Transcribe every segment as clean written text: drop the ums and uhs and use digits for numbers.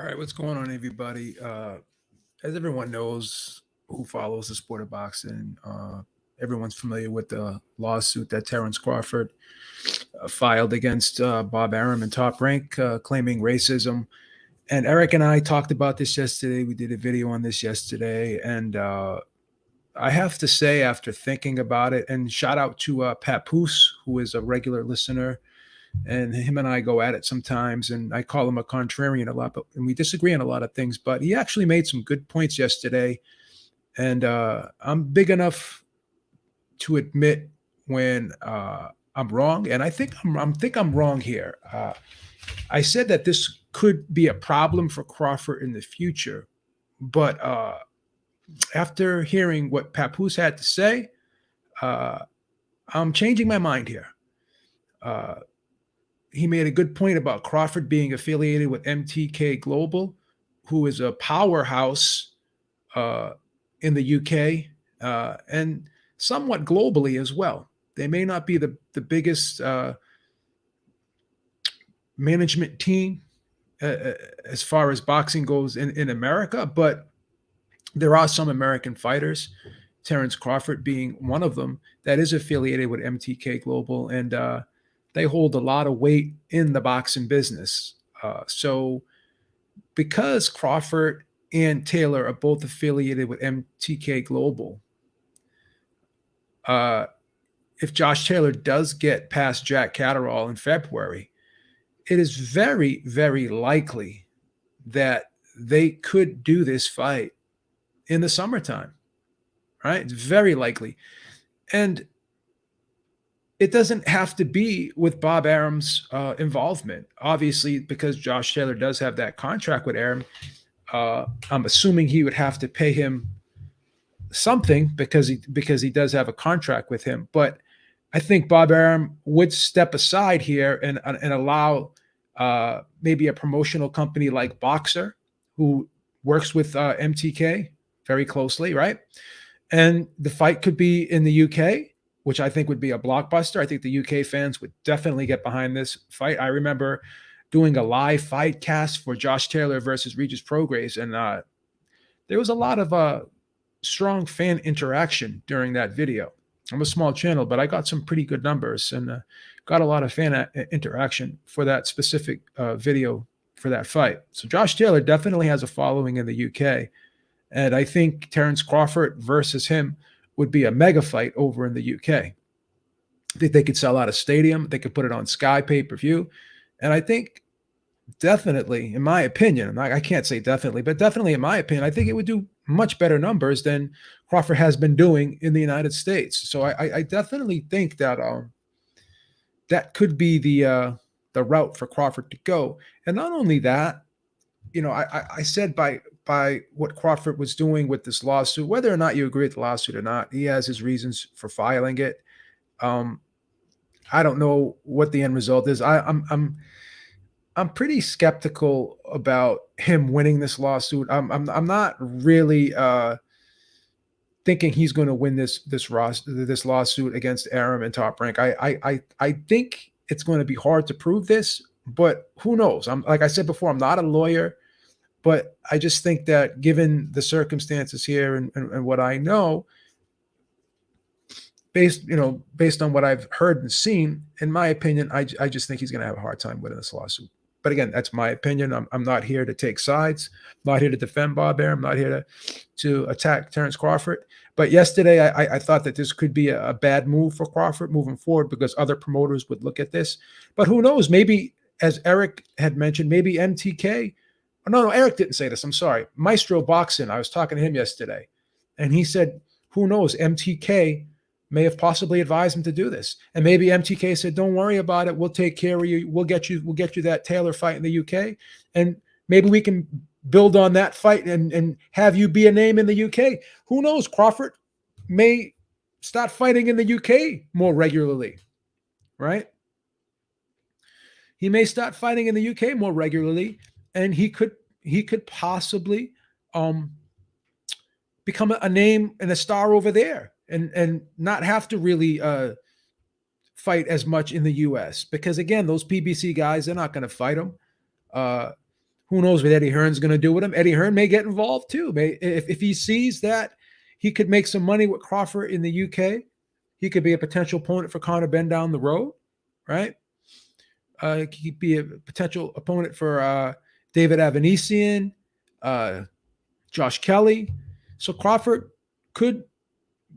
All right, what's going on, everybody? As everyone knows who follows the sport of boxing, everyone's familiar with the lawsuit that Terence Crawford filed against Bob Arum and Top Rank, claiming racism. And Eric and I talked about this yesterday. We did a video on this yesterday. And I have to say, after thinking about it, and shout out to Papoose, who is a regular listener, and him and I go at it sometimes, and I call him a contrarian a lot, but and we disagree on a lot of things. But he actually made some good points yesterday, and I'm big enough to admit when I'm wrong, and I think I'm wrong here. I said that this could be a problem for Crawford in the future, but after hearing what Papoose had to say, uh, I'm changing my mind here. Uh, he made a good point about Crawford being affiliated with MTK Global, who is a powerhouse uh, in the UK and somewhat globally as well. They may not be the biggest management team as far as boxing goes in America, but there are some American fighters, Terence Crawford being one of them, that is affiliated with MTK Global, and they hold a lot of weight in the boxing business. So, because Crawford and Taylor are both affiliated with MTK Global, uh, if Josh Taylor does get past Jack Catterall in February, it is very, very likely that they could do this fight in the summertime, right? It's very likely. And it doesn't have to be with Bob Arum's involvement. Obviously, because Josh Taylor does have that contract with Arum, I'm assuming he would have to pay him something because he does have a contract with him. But I think Bob Arum would step aside here and allow maybe a promotional company like Boxer, who works with MTK very closely, right? And the fight could be in the UK, which I think would be a blockbuster. I think the UK fans would definitely get behind this fight. I remember doing a live fight cast for Josh Taylor versus Regis Prograis, and there was a lot of strong fan interaction during that video. I'm a small channel, but I got some pretty good numbers and got a lot of fan interaction for that specific video for that fight. So Josh Taylor definitely has a following in the UK. And I think Terence Crawford versus him would be a mega fight over in the UK. I think they could sell out a stadium. They could put it on Sky pay-per-view. And I think definitely, in my opinion, I can't say definitely, but definitely in my opinion, I think it would do much better numbers than Crawford has been doing in the United States. So I definitely think that that could be the route for Crawford to go. And not only that, I said by what Crawford was doing with this lawsuit, whether or not you agree with the lawsuit or not, he has his reasons for filing it. I don't know what the end result is. I'm pretty skeptical about him winning this lawsuit. I'm not really thinking he's going to win this lawsuit against Arum and Top Rank. I think it's going to be hard to prove this, but who knows? Like I said before, I'm not a lawyer, but I just think that given the circumstances here and what I know, based on what I've heard and seen, in my opinion, I just think he's going to have a hard time winning this lawsuit. But again, that's my opinion. I'm not here to take sides. I'm not here to defend Bob Arum. I'm not here to attack Terence Crawford. But yesterday, I thought that this could be a bad move for Crawford moving forward because other promoters would look at this. But who knows? Maybe, as Eric had mentioned, maybe MTK. No, Eric didn't say this. I'm sorry. Maestro Boxing, I was talking to him yesterday, and he said, who knows, MTK may have possibly advised him to do this. And maybe MTK said, don't worry about it. We'll take care of you. We'll get you that Taylor fight in the UK. And maybe we can build on that fight and have you be a name in the UK. Who knows? Crawford may start fighting in the UK more regularly, right? He may start fighting in the UK more regularly, and he could possibly become a name and a star over there and not have to really fight as much in the US, because again, those PBC guys, they're not going to fight him. Who knows what Eddie Hearn's going to do with him? Eddie Hearn may get involved too. If he sees that he could make some money with Crawford in the UK, he could be a potential opponent for Conor Benn down the road, right? He could be a potential opponent for David Avanesian, Josh Kelly. So Crawford could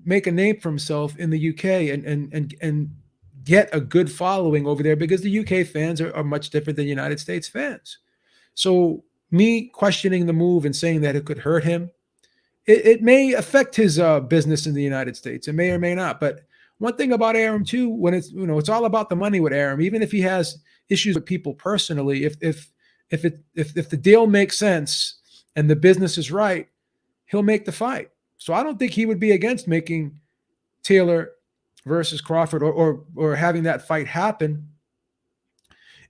make a name for himself in the UK and get a good following over there, because the UK fans are much different than United States fans. So me questioning the move and saying that it could hurt him, it may affect his business in the United States. It may or may not. But one thing about Arum too, when it's it's all about the money with Arum. Even if he has issues with people personally, if the deal makes sense and the business is right, he'll make the fight. So I don't think he would be against making Taylor versus Crawford or having that fight happen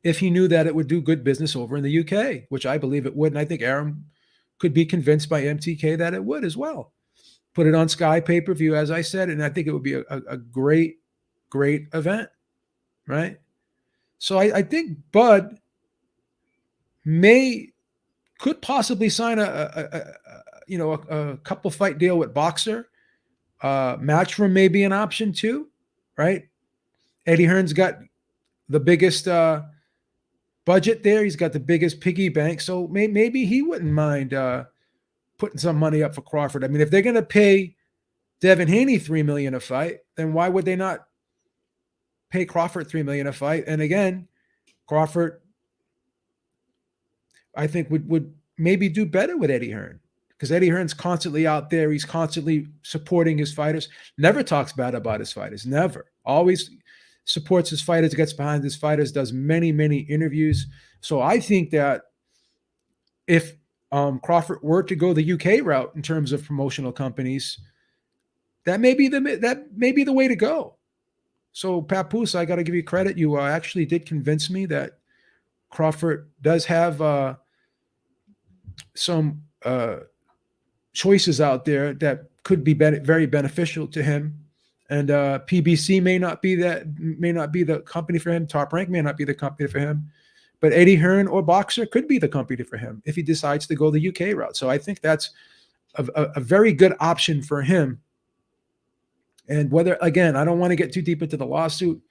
if he knew that it would do good business over in the UK, which I believe it would. And I think Arum could be convinced by MTK that it would as well. Put it on Sky pay-per-view, as I said, and I think it would be a great, great event, right? So I think Bud could possibly sign a couple fight deal with Boxer. Matchroom may be an option too, right? Eddie Hearn's got the biggest budget there. He's got the biggest piggy bank, so maybe he wouldn't mind putting some money up for Crawford. I mean, if they're going to pay Devin Haney $3 million a fight, then why would they not pay Crawford $3 million a fight? And again, Crawford, I think would maybe do better with Eddie Hearn, because Eddie Hearn's constantly out there. He's constantly supporting his fighters. Never talks bad about his fighters. Never. Always supports his fighters, gets behind his fighters, does many, many interviews. So I think that if Crawford were to go the UK route in terms of promotional companies, that may be the way to go. So Papoose, I got to give you credit. You actually did convince me that Crawford does have some choices out there that could be very beneficial to him. And PBC may not be the company for him. Top Rank may not be the company for him. But Eddie Hearn or Boxer could be the company for him if he decides to go the UK route. So I think that's a very good option for him. And whether, again, I don't want to get too deep into the lawsuit.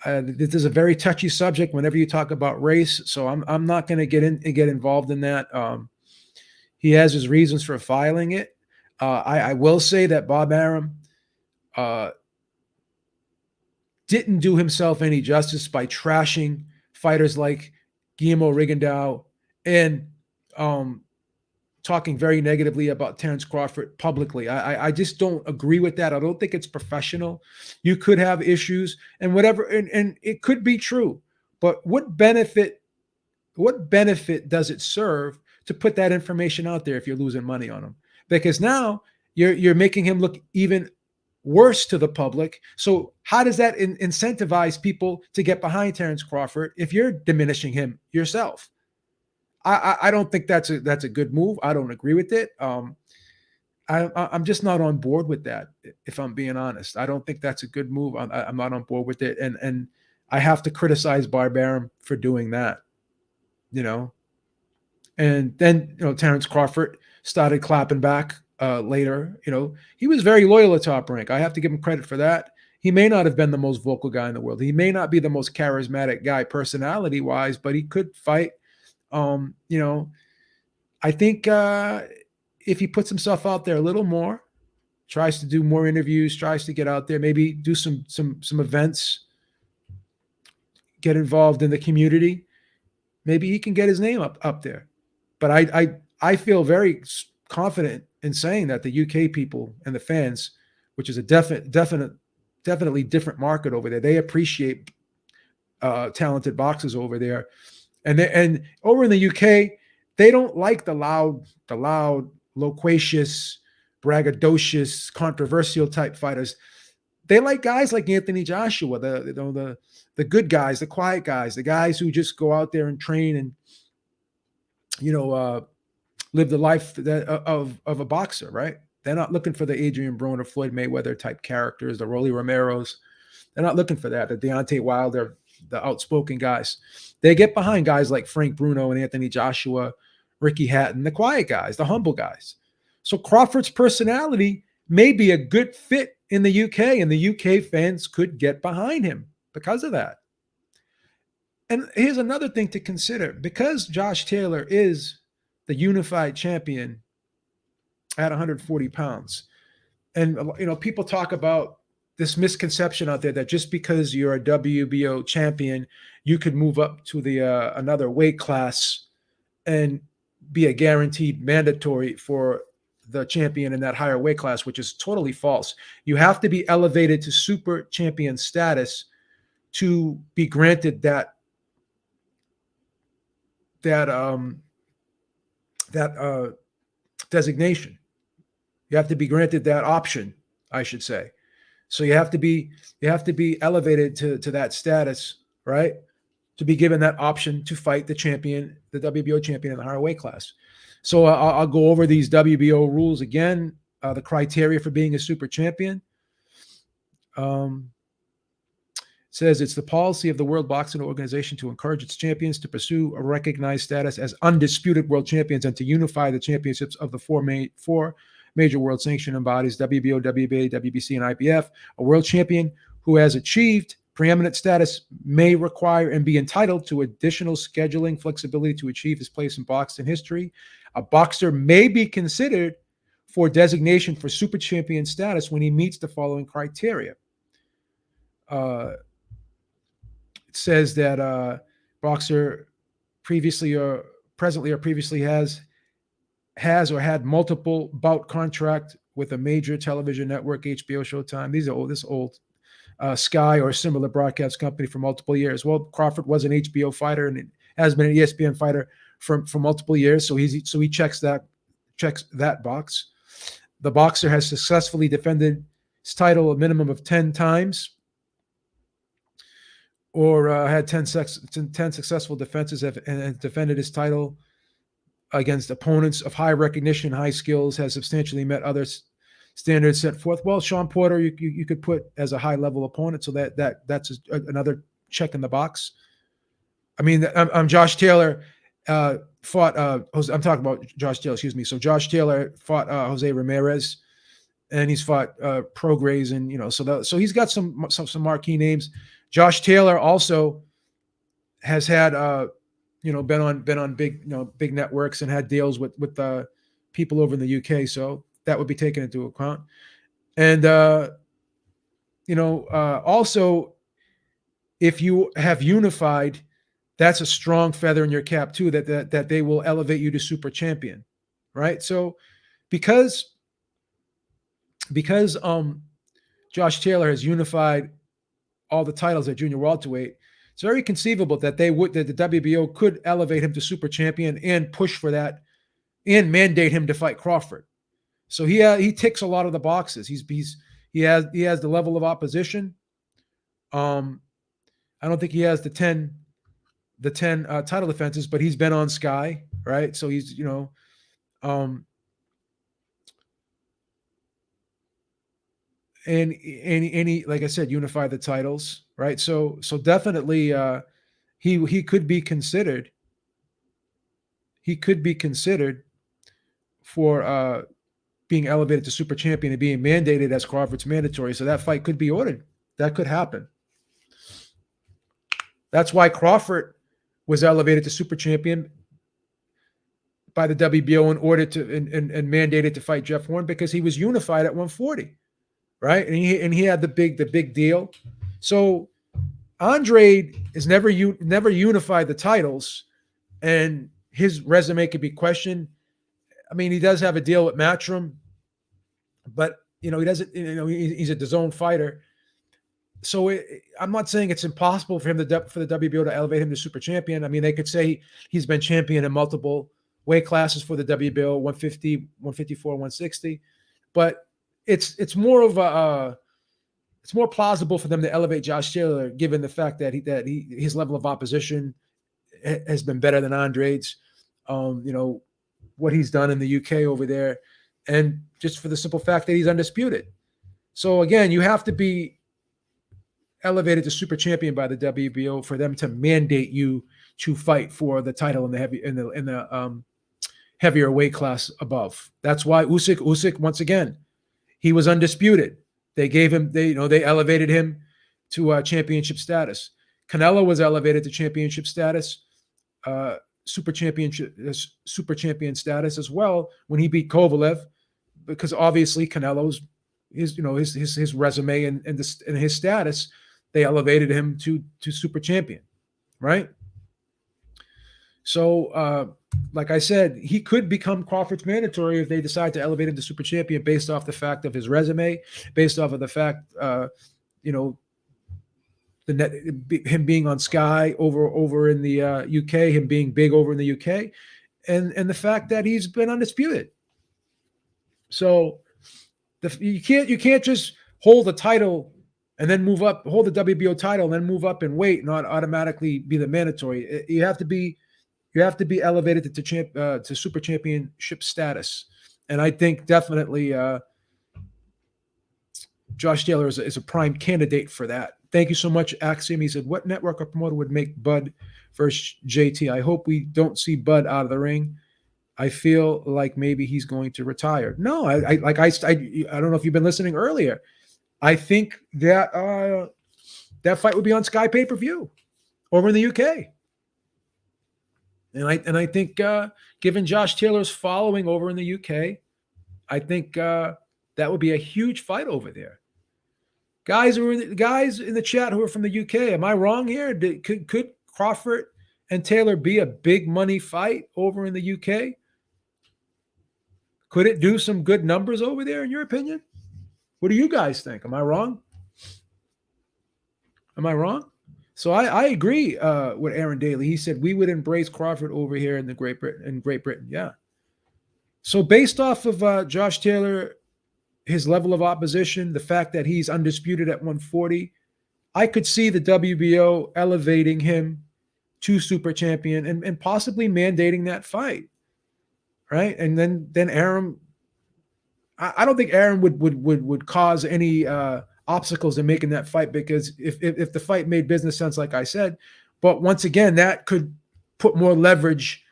This is a very touchy subject whenever you talk about race. So I'm not going to get involved in that. He has his reasons for filing it. I will say that Bob Arum didn't do himself any justice by trashing fighters like Guillermo Rigondeaux and talking very negatively about Terence Crawford publicly. I just don't agree with that. I don't think it's professional. You could have issues and whatever, and it could be true. But what benefit does it serve to put that information out there if you're losing money on him? Because now you're making him look even worse to the public. So how does that incentivize people to get behind Terence Crawford if you're diminishing him yourself? I don't think that's a good move. I don't agree with it. I'm just not on board with that, if I'm being honest. I don't think that's a good move. I'm not on board with it. And I have to criticize Bob Arum for doing that, And then, Terence Crawford started clapping back later. He was very loyal to Top Rank. I have to give him credit for that. He may not have been the most vocal guy in the world. He may not be the most charismatic guy personality-wise, but he could fight. I think if he puts himself out there a little more, tries to do more interviews, tries to get out there, maybe do some events, get involved in the community, maybe he can get his name up there. But I feel very confident in saying that the UK people and the fans, which is a definitely different market over there, they appreciate talented boxers over there. And over in the UK, they don't like the loud, loquacious, braggadocious, controversial type fighters. They like guys like Anthony Joshua, the good guys, the quiet guys, the guys who just go out there and train and live the life of a boxer, right? They're not looking for the Adrian Broner, Floyd Mayweather type characters, the Rolly Romeros. They're not looking for that. The Deontay Wilder the outspoken guys. They get behind guys like Frank Bruno and Anthony Joshua, Ricky Hatton, the quiet guys, the humble guys. So Crawford's personality may be a good fit in the UK, and the UK fans could get behind him because of that. And here's another thing to consider. Because Josh Taylor is the unified champion at 140 pounds, and people talk about this misconception out there that just because you're a WBO champion, you could move up to the another weight class and be a guaranteed mandatory for the champion in that higher weight class, which is totally false. You have to be elevated to super champion status to be granted that designation. You have to be granted that option, I should say. So you have to be elevated to that status, right? To be given that option to fight the champion, the WBO champion in the higher weight class. So I'll go over these WBO rules again, the criteria for being a super champion. Says it's the policy of the World Boxing Organization to encourage its champions to pursue a recognized status as undisputed world champions and to unify the championships of the four major world sanctioning bodies, WBO, WBA, WBC, and IBF. A world champion who has achieved preeminent status may require and be entitled to additional scheduling flexibility to achieve his place in boxing history. A boxer may be considered for designation for super champion status when he meets the following criteria. It says that boxer previously or presently or previously has or had multiple bout contract with a major television network, HBO, Showtime. These are old Sky or similar broadcast company for multiple years. Well, Crawford was an HBO fighter and has been an ESPN fighter for multiple years. So he checks that box. The boxer has successfully defended his title a minimum of 10 times, or had 10 successful defenses and defended his title against opponents of high recognition, high skills, has substantially met other standards set forth. Well, Sean Porter, you could put as a high level opponent, so that's another check in the box. I mean, I'm Josh Taylor fought. I'm talking about Josh Taylor. Excuse me. So Josh Taylor fought Jose Ramirez, and he's fought Prograis, and so he's got some marquee names. Josh Taylor also has had been on big networks and had deals with people over in the UK. So that would be taken into account. And also, if you have unified, that's a strong feather in your cap too, that they will elevate you to super champion, right? So because Josh Taylor has unified all the titles at junior welterweight, it's very conceivable that the WBO could elevate him to super champion and push for that and mandate him to fight Crawford. So he ticks a lot of the boxes. He has the level of opposition. I don't think he has the 10 title defenses, but he's been on Sky, right? So he's and he, like I said, unify the titles, right? So definitely he could be considered. He could be considered for being elevated to super champion and being mandated as Crawford's mandatory. So that fight could be ordered. That could happen. That's why Crawford was elevated to super champion by the WBO in order to and mandated to fight Jeff Horn, because he was unified at 140, right? And he had the big deal. So Andre is never unified the titles, and his resume could be questioned. I mean, he does have a deal with Matchroom, but he doesn't. He's a DAZN fighter. So I'm not saying it's impossible for him for the WBO to elevate him to super champion. I mean, they could say he's been champion in multiple weight classes for the WBO, 150, 154, 160, but it's more of it's more plausible for them to elevate Josh Taylor, given the fact that his level of opposition has been better than Andre's. What he's done in the UK over there, and just for the simple fact that he's undisputed. So again, you have to be elevated to super champion by the WBO for them to mandate you to fight for the title in the heavier weight class above. That's why Usyk once again, he was undisputed. They gave him they elevated him to championship status. Canelo was elevated to championship status, uh, super champion status as well when he beat Kovalev, because obviously Canelo's his resume and his status, they elevated him to super champion, right? So, like I said, he could become Crawford's mandatory if they decide to elevate him to super champion based off the fact of his resume, based off of the fact, you know, him being on Sky over in the UK, him being big over in the UK, and the fact that he's been undisputed. So you can't just hold the title and then move up, hold the WBO title and then move up and weight, not automatically be the mandatory. You have to be elevated to super championship status, and I think definitely Josh Taylor is a prime candidate for that. Thank you so much, Axiom. He said, "What network or promoter would make Bud versus JT? I hope we don't see Bud out of the ring. I feel like maybe he's going to retire." No, I don't know if you've been listening earlier. I think that that fight would be on Sky pay-per-view over in the UK. And I think given Josh Taylor's following over in the UK, I think that would be a huge fight over there. Guys in the chat who are from the UK, am I wrong here? Could Crawford and Taylor be a big money fight over in the UK? Could it do some good numbers over there, in your opinion? What do you guys think? Am I wrong? So I agree with Aaron Daly. He said we would embrace Crawford over here in Great Britain. Yeah. So based off of Josh Taylor, his level of opposition, the fact that he's undisputed at 140, I could see the WBO elevating him to super champion and possibly mandating that fight. Right. And then Aaron, I don't think Aaron would cause any obstacles in making that fight, because if the fight made business sense, like I said, but once again, that could put more leverage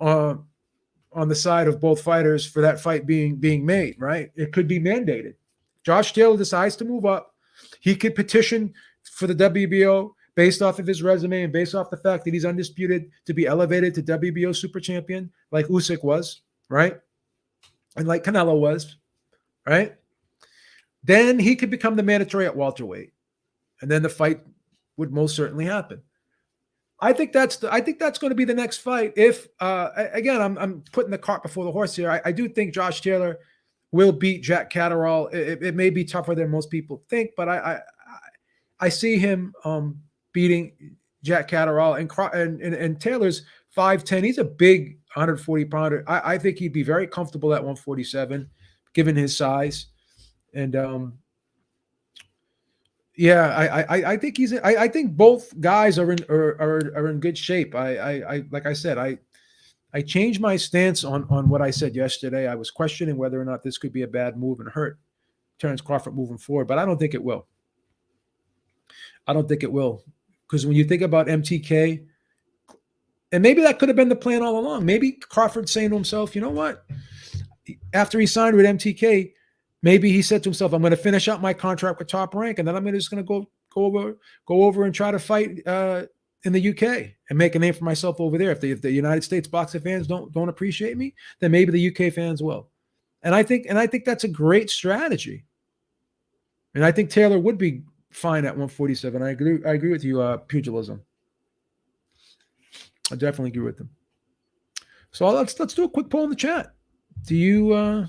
on the side of both fighters for that fight being made, right? It could be mandated. Josh Taylor decides to move up. He could petition for the WBO based off of his resume and based off the fact that he's undisputed to be elevated to WBO super champion, like Usyk was, right? And like Canelo was, right? Then he could become the mandatory at welterweight, and then the fight would most certainly happen. I think that's going to be the next fight. If again, I'm putting the cart before the horse here. I do think Josh Taylor will beat Jack Catterall. It may be tougher than most people think, but I see him beating Jack Catterall, and Taylor's 5'10". He's a big 140 pounder. I think he'd be very comfortable at 147, given his size. And yeah, I think I think both guys are in good shape. I like I said, I changed my stance on what I said yesterday. I was questioning whether or not this could be a bad move and hurt Terence Crawford moving forward, but I don't think it will. Because when you think about MTK, and maybe that could have been the plan all along. Maybe Crawford's saying to himself, you know what? After he signed with MTK, maybe he said to himself, I'm going to finish out my contract with Top Rank, and then I'm just going to go over and try to fight in the UK and make a name for myself over there. If the United States boxing fans don't appreciate me, then maybe the UK fans will. And I think that's a great strategy. And I think Taylor would be fine at 147. I agree with you, pugilism. I definitely agree with them. So let's do a quick poll in the chat. Do you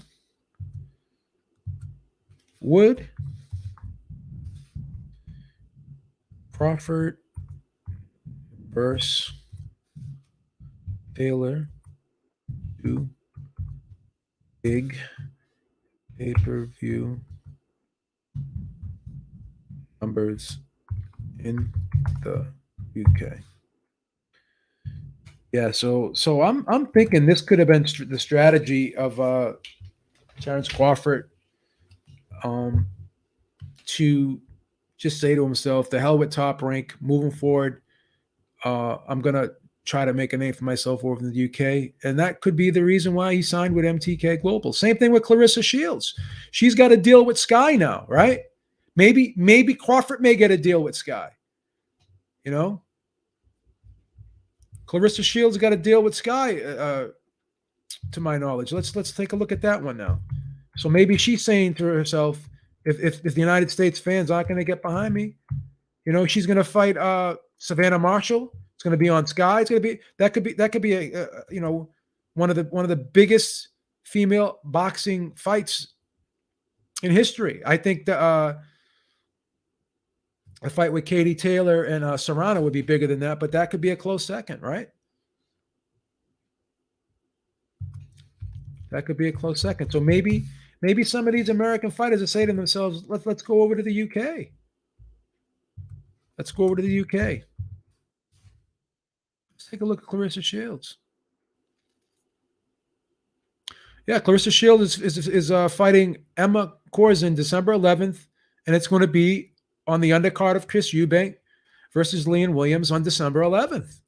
would Crawford versus Taylor do big pay-per-view numbers in the UK? Yeah, so I'm thinking this could have been the strategy of Terence Crawford to just say to himself, the hell with Top Rank, moving forward, I'm going to try to make a name for myself over in the UK. And that could be the reason why he signed with MTK Global. Same thing with Clarissa Shields. She's got a deal with Sky now, right? Maybe Crawford may get a deal with Sky. You know, Clarissa Shields got a deal with Sky, to my knowledge. Let's take a look at that one now. So maybe she's saying to herself, if the United States fans aren't going to get behind me, you know, she's going to fight Savannah Marshall. It's going to be on Sky. It's going to be that could be a you know, one of the biggest female boxing fights in history. I think the a fight with Katie Taylor and Serrano would be bigger than that, but that could be a close second, right? That could be a close second. So maybe some of these American fighters are saying to themselves, let's go over to the UK. Let's go over to the UK. Let's take a look at Clarissa Shields. Yeah, Clarissa Shields is fighting Emma Corzin December 11th, and it's going to be on the undercard of Chris Eubank versus Leon Williams on December 11th.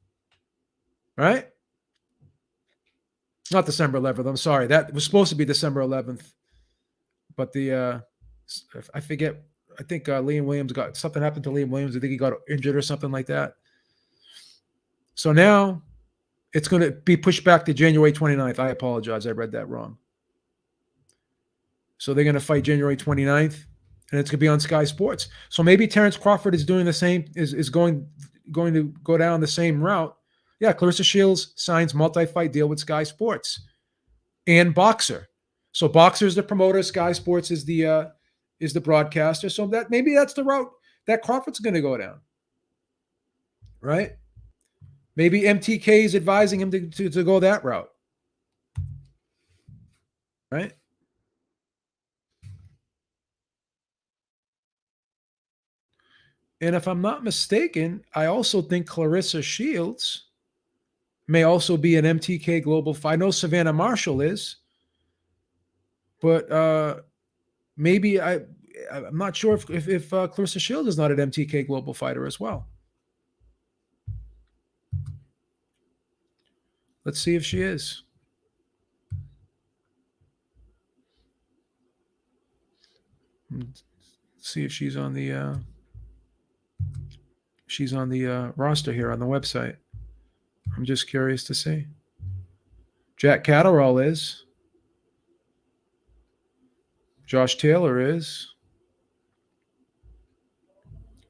Right? Not December 11th. I'm sorry. That was supposed to be December 11th. But I forget. I think Leon Williams got something happened to Leon Williams. I think he got injured or something like that. So now it's going to be pushed back to January 29th. I apologize. I read that wrong. So they're going to fight January 29th, and it's going to be on Sky Sports. So maybe Terence Crawford is doing the same, is going to go down the same route. Yeah, Clarissa Shields signs multi-fight deal with Sky Sports and Boxer. So Boxer is the promoter, Sky Sports is the broadcaster. So that maybe that's the route that Crawford's going to go down, right? Maybe MTK is advising him to go that route, right? And if I'm not mistaken, I also think Clarissa Shields may also be an MTK Global fight. I know Savannah Marshall is, but maybe I'm not sure if Clarissa Shields is not an MTK Global fighter as well. Let's see if she is. Let's see if she's on the roster here on the website. I'm just curious to see. Jack Catterall is. Josh Taylor is.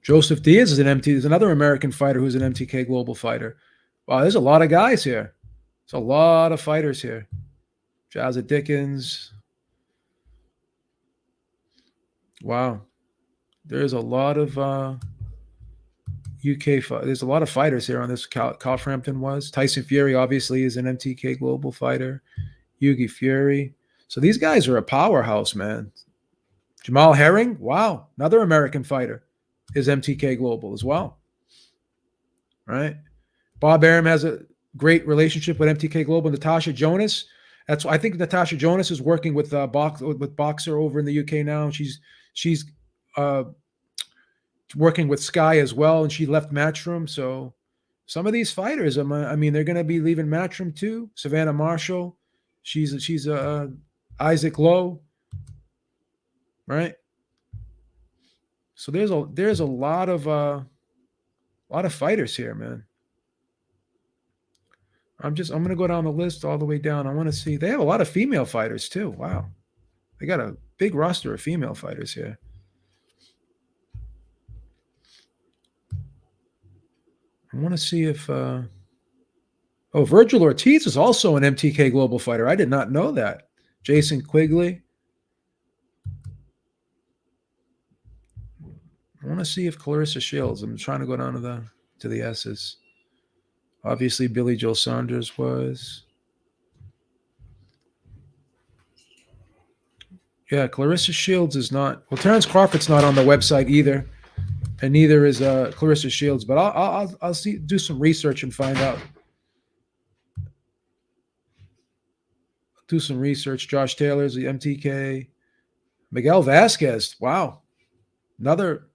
Joseph Diaz is there's another American fighter who's an MTK Global fighter. Wow, there's a lot of guys here. There's a lot of fighters here. Jazza Dickens. Wow. There's a lot of UK. There's a lot of fighters here on this. Carl Frampton was. Tyson Fury obviously is an MTK Global fighter. Yugi Fury. So these guys are a powerhouse, man. Jamal Herring. Wow. Another American fighter is MTK Global as well. Right? Bob Arum has a great relationship with MTK Global. Natasha Jonas. I think Natasha Jonas is working with Boxer over in the UK now. She's working with Sky as well, and she left Matchroom. So some of these fighters, I mean, they're going to be leaving Matchroom too. Savannah Marshall, she's Isaac Lowe, right? So there's a lot of fighters here, man. I'm going to go down the list all the way down. I want to see. They have a lot of female fighters too. Wow. They got a big roster of female fighters here. I want to see if Virgil Ortiz is also an MTK Global fighter. I did not know that. Jason Quigley. I want to see if Clarissa Shields. I'm trying to go down to the S's. Obviously, Billy Joe Saunders was. Yeah, Clarissa Shields is not. Well, Terence Crawford's not on the website either, and neither is Clarissa Shields. But I'll do some research and find out. Do some research. Josh Taylor's the MTK. Miguel Vasquez. Wow, another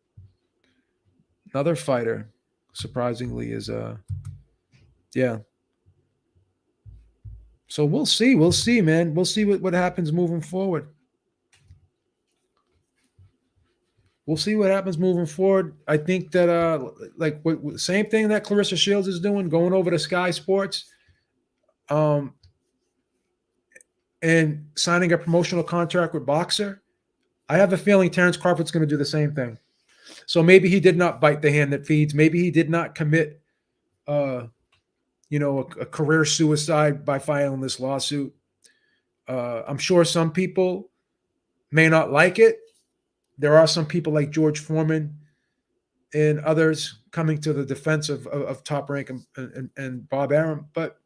Another fighter, surprisingly, is yeah. So we'll see. We'll see, man. We'll see what happens moving forward. We'll see what happens moving forward. I think that like same thing that Clarissa Shields is doing, going over to Sky Sports, um, and signing a promotional contract with Boxer. I have a feeling Terence Crawford's going to do the same thing. So maybe he did not bite the hand that feeds. Maybe he did not commit, a career suicide by filing this lawsuit. I'm sure some people may not like it. There are some people like George Foreman and others coming to the defense of Top Rank and Bob Arum, but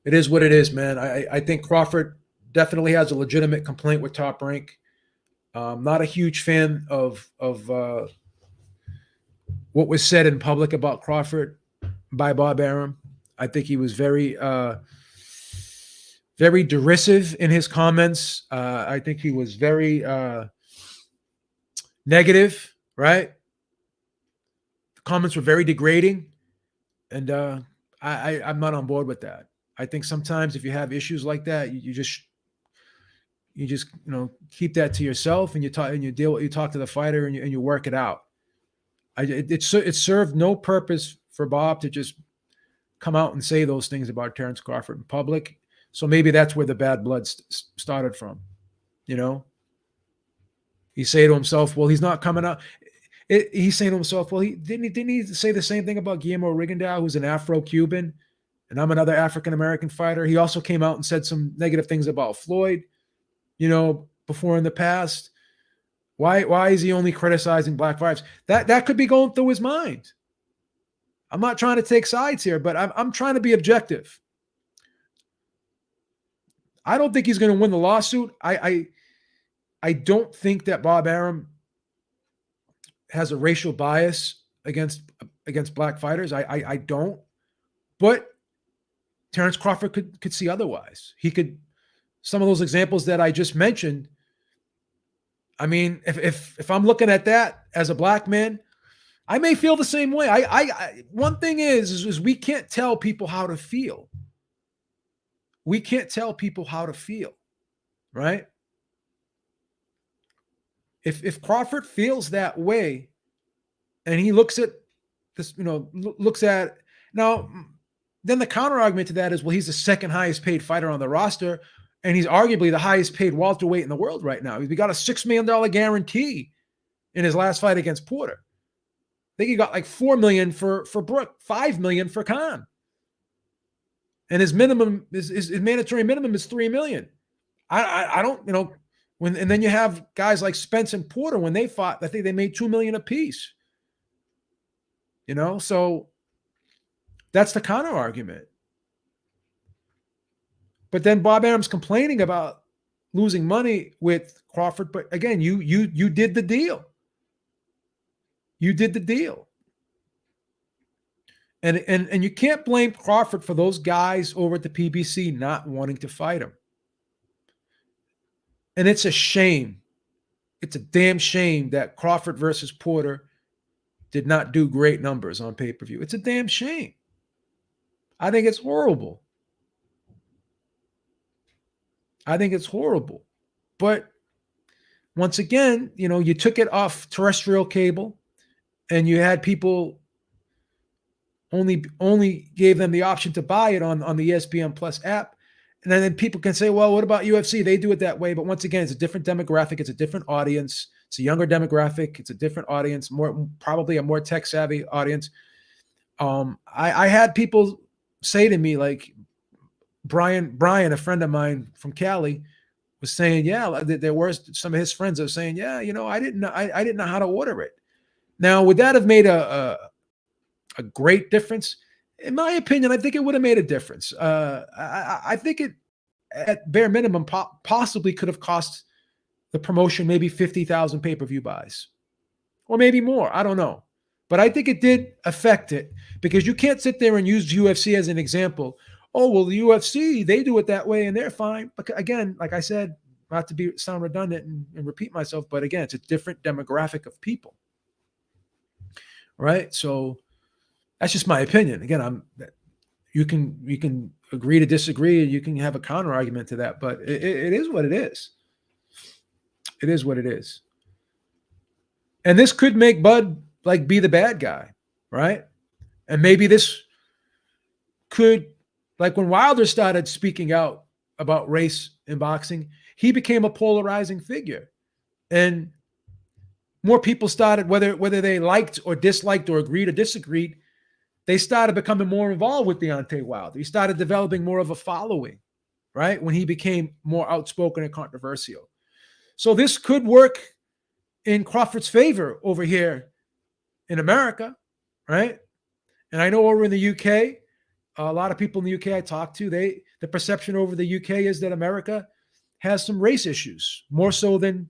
it is what it is, man. I think Crawford definitely has a legitimate complaint with Top Rank. Not a huge fan of what was said in public about Crawford by Bob Arum. I think he was very very derisive in his comments. I think he was very negative, right? The comments were very degrading, and I'm not on board with that. I think sometimes if you have issues like that, you just keep that to yourself, and you talk to the fighter, and you work it out. It served no purpose for Bob to just come out and say those things about Terence Crawford in public. So maybe that's where the bad blood started from. He say to himself, well, he's not coming out. He's saying to himself, well, he didn't say the same thing about Guillermo Rigondeaux, who's an Afro-Cuban, and I'm another African-American fighter. He also came out and said some negative things about Floyd, before in the past. Why is he only criticizing black fighters? That could be going through his mind. I'm not trying to take sides here, but I'm trying to be objective. I don't think he's going to win the lawsuit. I don't think that Bob Arum has a racial bias against black fighters. I don't. But Terence Crawford could see otherwise. He could, some of those examples that I just mentioned. I mean, if I'm looking at that as a black man, I may feel the same way. One thing is we can't tell people how to feel. We can't tell people how to feel, right? If Crawford feels that way, and he looks at this, now, then the counter argument to that is, well, he's the second highest paid fighter on the roster, and he's arguably the highest paid welterweight in the world right now. He got a $6 million guarantee in his last fight against Porter. I think he got like $4 million for Brook, $5 million for Khan. And his minimum his mandatory minimum is $3 million. I don't, and then you have guys like Spence and Porter, when they fought, I think they made $2 million apiece. So that's the counter argument. But then Bob Arum's complaining about losing money with Crawford. But again, you did the deal. You did the deal. And you can't blame Crawford for those guys over at the PBC not wanting to fight him. And it's a shame. It's a damn shame that Crawford versus Porter did not do great numbers on pay-per-view. It's a damn shame. I think it's horrible. But once again, you took it off terrestrial cable, and you had people only gave them the option to buy it on the ESPN Plus app. And then people can say, well, what about UFC? They do it that way. But once again, it's a different demographic. It's a different audience. It's a younger demographic. It's a different audience, probably a more tech savvy audience. I had people say to me, like Brian, a friend of mine from Cali, was saying, yeah, there were some of his friends that were saying, yeah, I didn't know how to order it. Now, would that have made a great difference? In my opinion, I think it would have made a difference. I think it, at bare minimum, possibly could have cost the promotion maybe 50,000 pay-per-view buys, or maybe more. I don't know. But I think it did affect it, because you can't sit there and use UFC as an example. Oh, well, the UFC, they do it that way and they're fine. But again, like I said, not to sound redundant and repeat myself, but again, it's a different demographic of people. right? So that's just my opinion. Again, you can agree to disagree, and you can have a counter argument to that, but it is what it is. It is what it is. And this could make Bud like be the bad guy, right? And maybe this could, like when Wilder started speaking out about race in boxing, he became a polarizing figure. And more people started, whether they liked or disliked or agreed or disagreed, they started becoming more involved with Deontay Wilder. He started developing more of a following, right? When he became more outspoken and controversial. So this could work in Crawford's favor over here in America, right? And I know over in the UK, a lot of people in the UK I talk to, the perception over the UK is that America has some race issues, more so than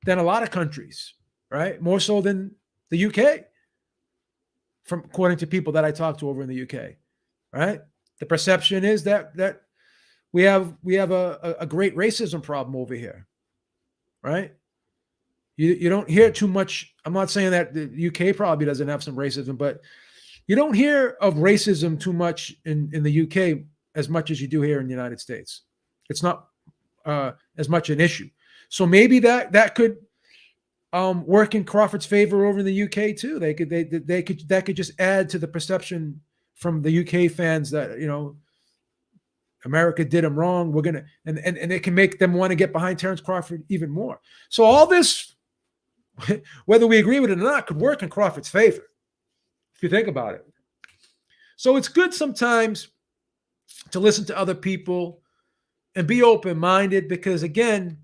a lot of countries, right? More so than the UK, from according to people that I talk to over in the UK, right? The perception is that we have a great racism problem over here, right? You don't hear too much. I'm not saying that the UK probably doesn't have some racism, but you don't hear of racism too much in the UK as much as you do here in the United States. It's not as much an issue. So maybe that could work in Crawford's favor over in the UK too. That could just add to the perception from the UK fans that, you know, America did him wrong. We're gonna and it can make them want to get behind Terence Crawford even more. So all this, whether we agree with it or not, could work in Crawford's favor if you think about it. So it's good sometimes to listen to other people and be open-minded, because again,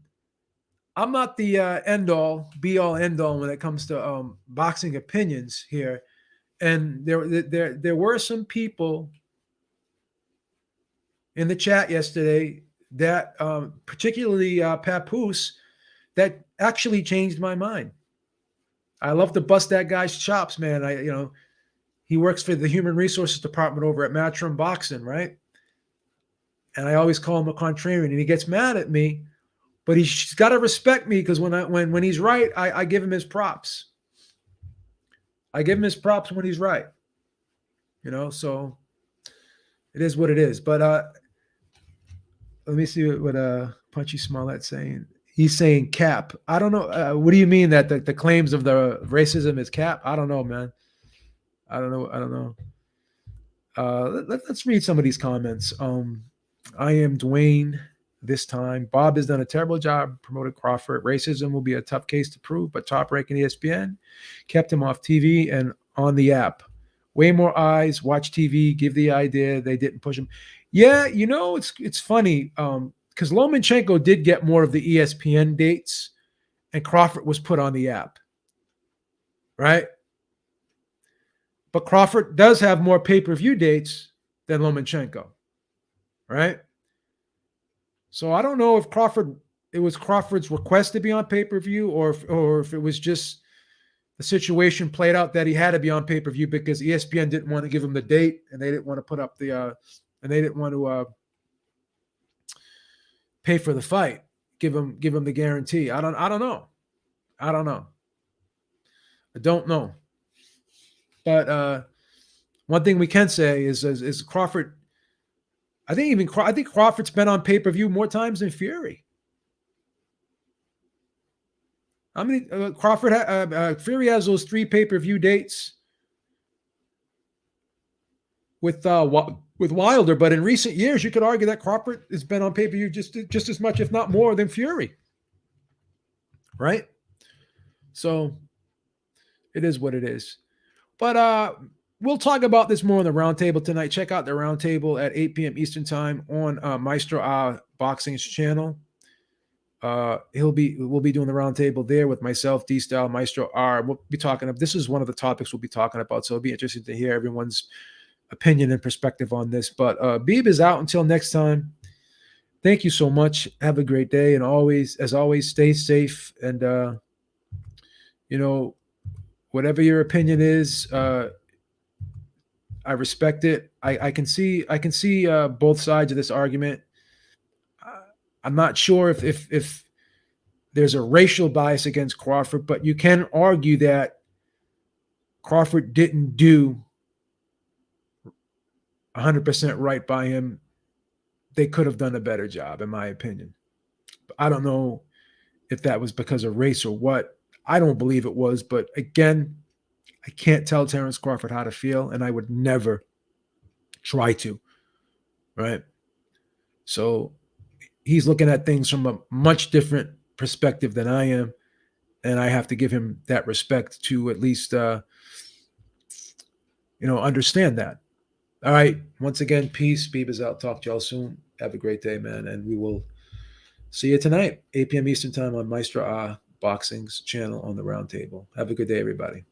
I'm not the end-all, be-all, end-all when it comes to boxing opinions here. And there were some people in the chat yesterday that, particularly Papoose, that actually changed my mind. I love to bust that guy's chops, man. He works for the human resources department over at Matchroom Boxing, right? And I always call him a contrarian, and he gets mad at me, but he's got to respect me, because when he's right, I give him his props. I give him his props when he's right. You know, so it is what it is. But let me see what Punchy Smollett's saying. He's saying cap. I don't know. What do you mean that the claims of the racism is cap? I don't know, man. I don't know. Let's read some of these comments. I am Dwayne this time. Bob has done a terrible job promoting Crawford. Racism will be a tough case to prove, but top-ranking ESPN kept him off TV and on the app. Way more eyes, watch TV, give the idea they didn't push him. Yeah, you know, it's funny because Lomachenko did get more of the ESPN dates, and Crawford was put on the app, right? But Crawford does have more pay-per-view dates than Lomachenko, right? So I don't know if it was Crawford's request to be on pay-per-view, or if it was just the situation played out that he had to be on pay-per-view because ESPN didn't want to give him the date, and they didn't want to put up and they didn't want to pay for the fight, give him the guarantee. I don't know. I don't know. But one thing we can say is Crawford. I think Crawford's been on pay-per-view more times than Fury. How many Fury has those 3 pay-per-view dates with Wilder, but in recent years you could argue that Crawford has been on pay-per-view just as much, if not more, than Fury. Right? So it is what it is. But we'll talk about this more on the roundtable tonight. Check out the roundtable at 8 p.m. Eastern time on Maestro Boxing's channel. We'll be doing the roundtable there with myself, D-Style, Maestro R. We'll be talking this is one of the topics we'll be talking about, so it'll be interesting to hear everyone's opinion and perspective on this. But Beeb is out until next time. Thank you so much. Have a great day, and as always, stay safe. And whatever your opinion is, I respect it. I can see both sides of this argument. I'm not sure if there's a racial bias against Crawford, but you can argue that Crawford didn't do 100% right by him. They could have done a better job, in my opinion. I don't know if that was because of race or what. I don't believe it was, but again, I can't tell Terence Crawford how to feel, and I would never try to, right? So he's looking at things from a much different perspective than I am, and I have to give him that respect to at least, understand that. All right. Once again, peace. Beaver's out. Talk to y'all soon. Have a great day, man, and we will see you tonight, 8 p.m. Eastern Time on Maestro Boxing's channel on the Roundtable. Have a good day, everybody.